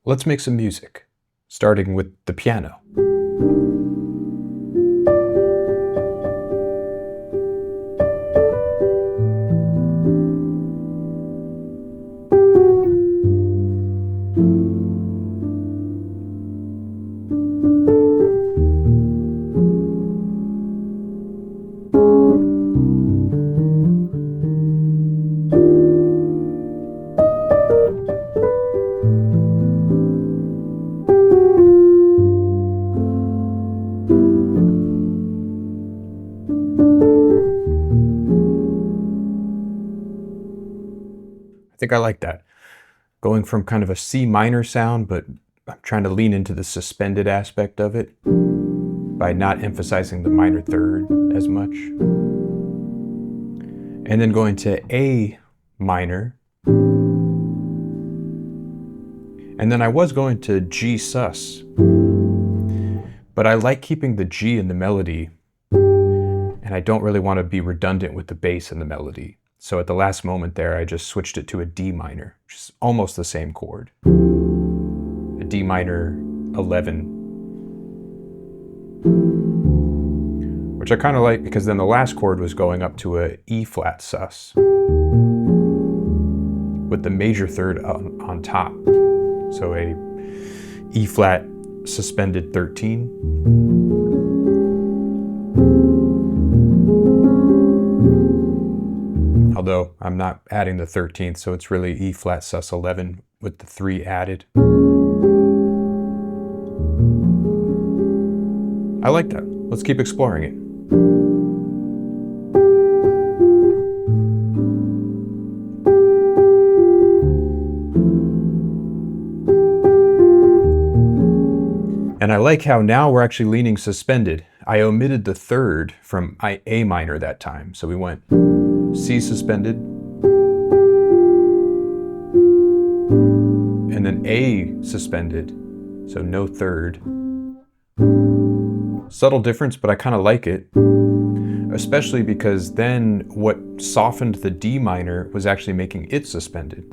Let's make some music, starting with the piano. I think I like that. Going from kind of a C minor sound, but I'm trying to lean into the suspended aspect of it by not emphasizing the minor third as much. And then going to A minor. And then I was going to G sus. But I like keeping the G in the melody, and I don't really want to be redundant with the bass in the melody. So at the last moment there, I just switched it to a D minor, which is almost the same chord. A D minor 11. Which I kind of like because then the last chord was going up to a E flat sus with the major third on top. So a E flat suspended 13. Although I'm not adding the 13th, so it's really E flat sus 11 with the 3 added. I like that. Let's keep exploring it. And I like how now we're actually leaning suspended. I omitted the third from A minor that time, so we went C suspended, and then A suspended, so no third. Subtle difference, but I kind of like it, especially because then what softened the D minor was actually making it suspended.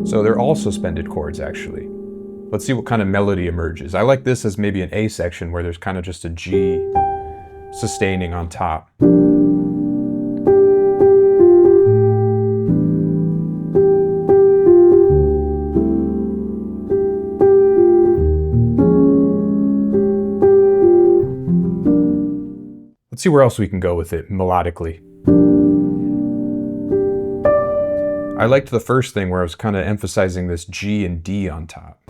So they're all suspended chords actually. Let's see what kind of melody emerges. I like this as maybe an A section where there's kind of just a G sustaining on top. Let's see where else we can go with it melodically. I liked the first thing where I was kind of emphasizing this G and D on top.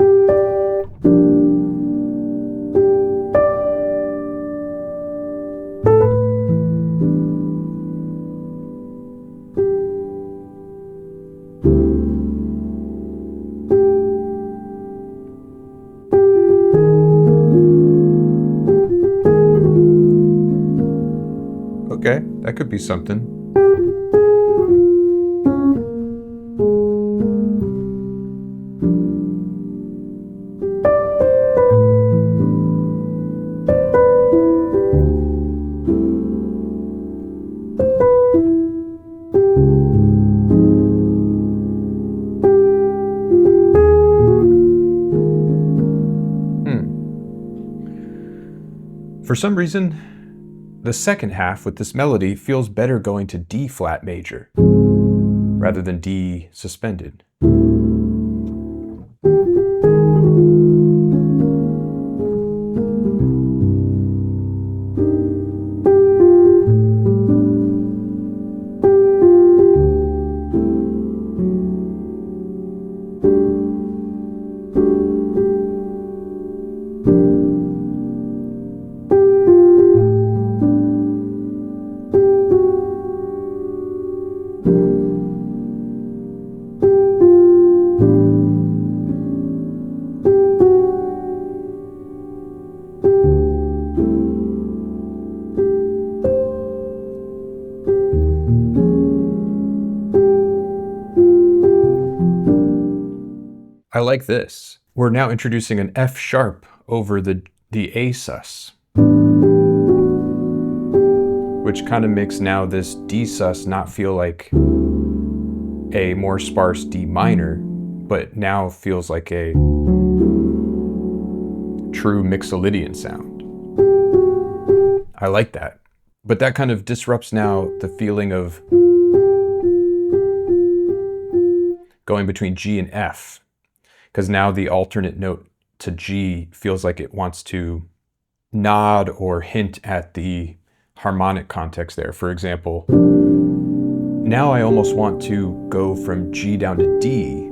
Okay, that could be something. For some reason, the second half with this melody feels better going to D flat major rather than D suspended. I like this. We're now introducing an F sharp over the A sus, which kind of makes now this D sus not feel like a more sparse D minor, but now feels like a true Mixolydian sound. I like that. But that kind of disrupts now the feeling of going between G and F, because now the alternate note to G feels like it wants to nod or hint at the harmonic context there. For example, now I almost want to go from G down to D,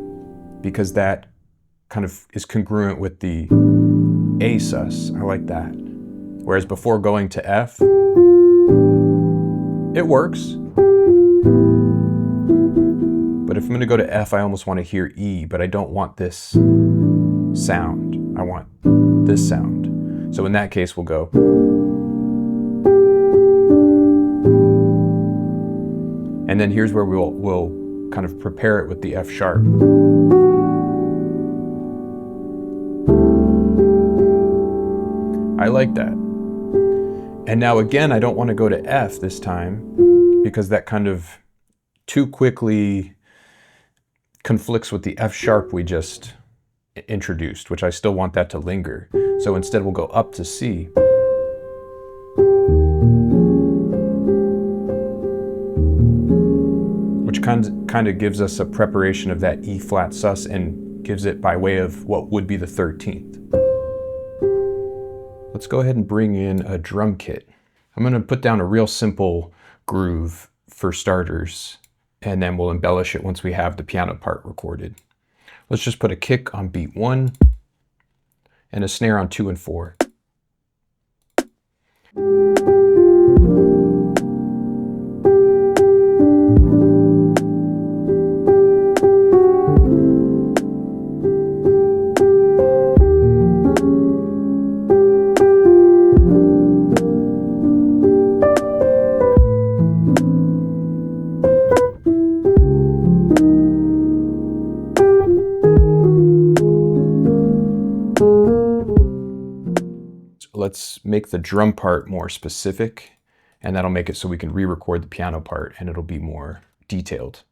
because that kind of is congruent with the A sus. I like that. Whereas before going to F, it works. But if I'm going to go to F, I almost want to hear E, but I don't want this sound. I want this sound. So in that case, we'll go. And then here's where we'll kind of prepare it with the F sharp. I like that. And now again, I don't want to go to F this time, because that kind of too quickly conflicts with the F sharp we just introduced, which I still want that to linger. So instead we'll go up to C. Which kind of gives us a preparation of that E flat sus and gives it by way of what would be the 13th. Let's go ahead and bring in a drum kit. I'm going to put down a real simple groove for starters, and then we'll embellish it once we have the piano part recorded. Let's just put a kick on beat 1 and a snare on 2 and 4. Let's make the drum part more specific, and that'll make it so we can re-record the piano part and it'll be more detailed.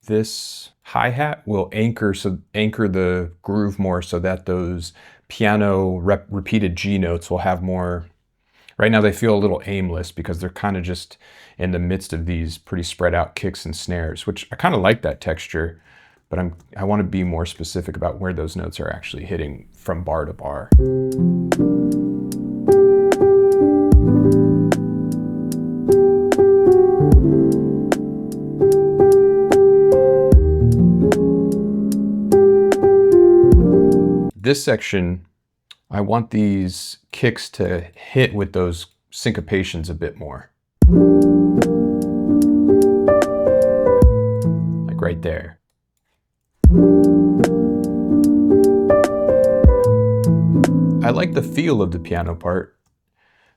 This hi-hat will anchor the groove more so that those piano repeated G notes will have more. Right now they feel a little aimless because they're kind of just in the midst of these pretty spread out kicks and snares, which I kind of like that texture, but I want to be more specific about where those notes are actually hitting from bar to bar. This section, I want these kicks to hit with those syncopations a bit more. Like right there. I like the feel of the piano part,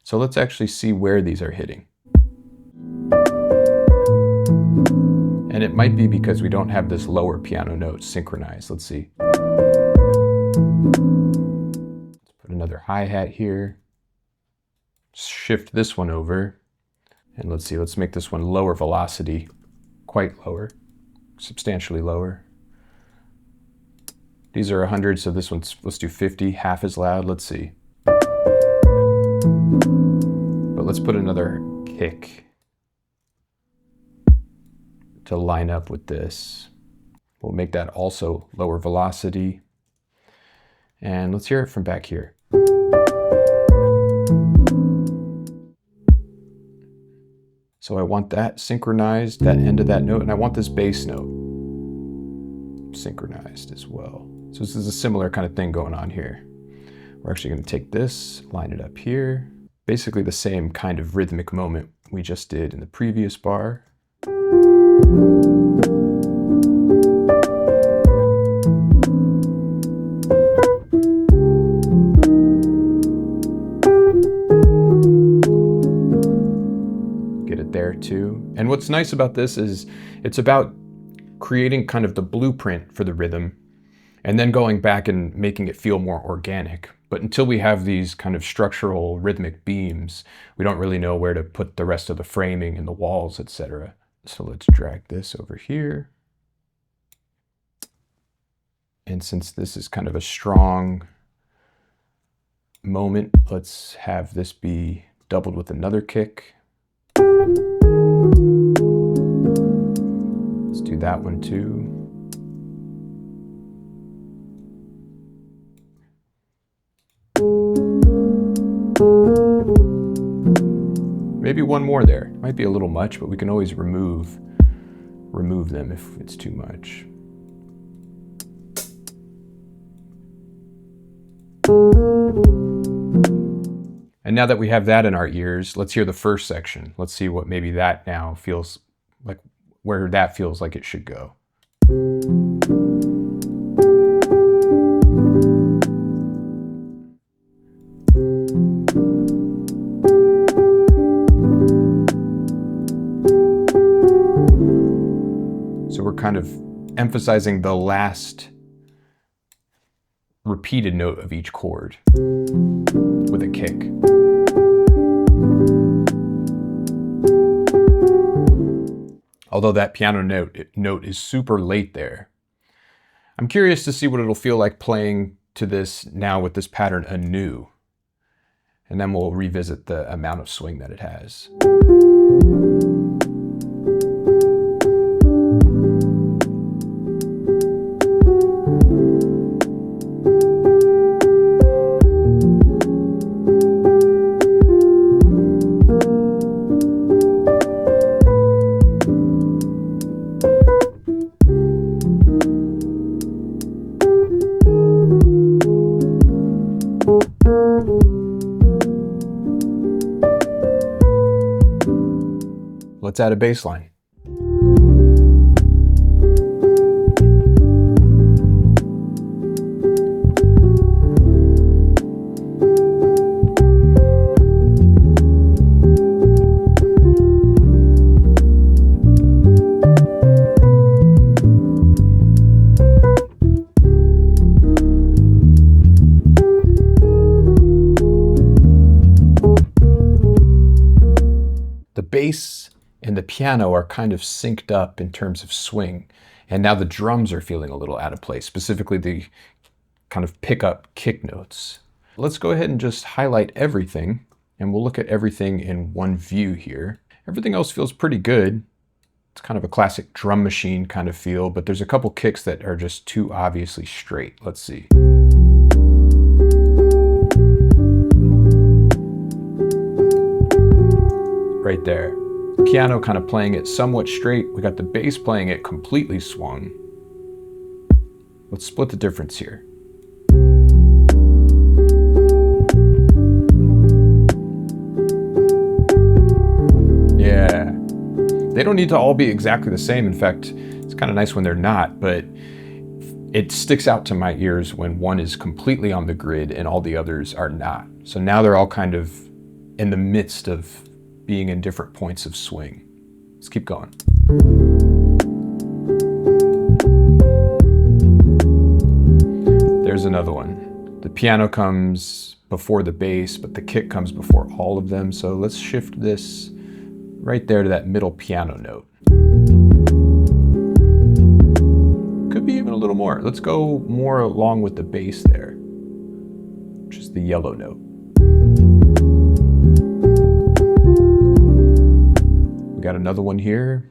so let's actually see where these are hitting. And it might be because we don't have this lower piano note synchronized. Let's see. Let's put another hi-hat here. Shift this one over. And let's see, let's make this one lower velocity. Quite lower. Substantially lower. These are 100, so this one's, let's do 50, half as loud. Let's see. But let's put another kick to line up with this. We'll make that also lower velocity. And let's hear it from back here. So I want that synchronized, that end of that note, and I want this bass note synchronized as well. So this is a similar kind of thing going on here. We're actually going to take this, line it up here. Basically the same kind of rhythmic moment we just did in the previous bar. There too. And what's nice about this is it's about creating kind of the blueprint for the rhythm and then going back and making it feel more organic. But until we have these kind of structural rhythmic beams, we don't really know where to put the rest of the framing and the walls, etc. So let's drag this over here. And since this is kind of a strong moment, let's have this be doubled with another kick. Let's do that one too. Maybe one more there. Might be a little much, but we can always remove them if it's too much. And now that we have that in our ears, let's hear the first section. Let's see what maybe that now feels like, where that feels like it should go. So we're kind of emphasizing the last repeated note of each chord with a kick. Although that piano note is super late there. I'm curious to see what it'll feel like playing to this now with this pattern anew. And then we'll revisit the amount of swing that it has. Let's add a bass line. The bass and the piano are kind of synced up in terms of swing. And now the drums are feeling a little out of place, specifically the kind of pickup kick notes. Let's go ahead and just highlight everything, and we'll look at everything in one view here. Everything else feels pretty good. It's kind of a classic drum machine kind of feel, but there's a couple kicks that are just too obviously straight. Let's see. Right there. Piano kind of playing it somewhat straight. We got the bass playing it completely swung. Let's split the difference here. Yeah. They don't need to all be exactly the same. In fact, it's kind of nice when they're not, but it sticks out to my ears when one is completely on the grid and all the others are not. So now they're all kind of in the midst of being in different points of swing. Let's keep going. There's another one. The piano comes before the bass, but the kick comes before all of them. So let's shift this right there to that middle piano note. Could be even a little more. Let's go more along with the bass there, which is the yellow note. We got another one here.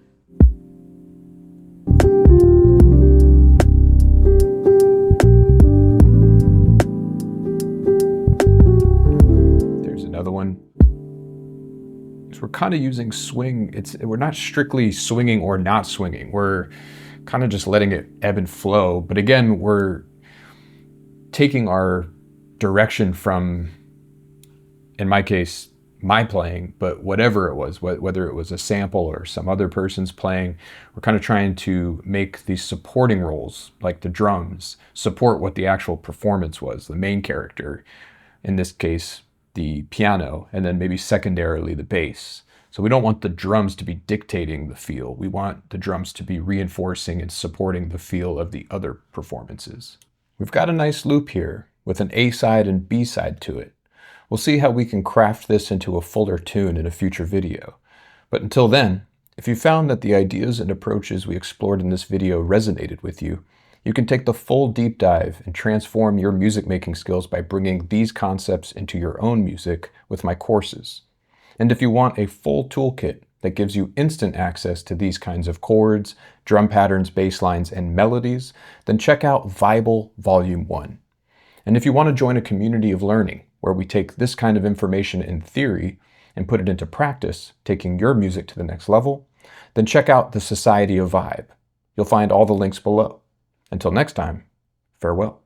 There's another one. So we're kind of using swing. We're not strictly swinging or not swinging. We're kind of just letting it ebb and flow. But again, we're taking our direction from, in my case, my playing, but whatever it was, whether it was a sample or some other person's playing, we're kind of trying to make these supporting roles, like the drums, support what the actual performance was, the main character, in this case, the piano, and then maybe secondarily the bass. So we don't want the drums to be dictating the feel. We want the drums to be reinforcing and supporting the feel of the other performances. We've got a nice loop here with an A side and B side to it. We'll see how we can craft this into a fuller tune in a future video. But until then, if you found that the ideas and approaches we explored in this video resonated with you, You can take the full deep dive and transform your music making skills by bringing these concepts into your own music with my courses. And if you want a full toolkit that gives you instant access to these kinds of chords, drum patterns, bass lines, and melodies, then check out Vible Volume 1. And if you want to join a community of learning where we take this kind of information in theory and put it into practice, taking your music to the next level, then check out the Society of Vibe. You'll find all the links below. Until next time, farewell.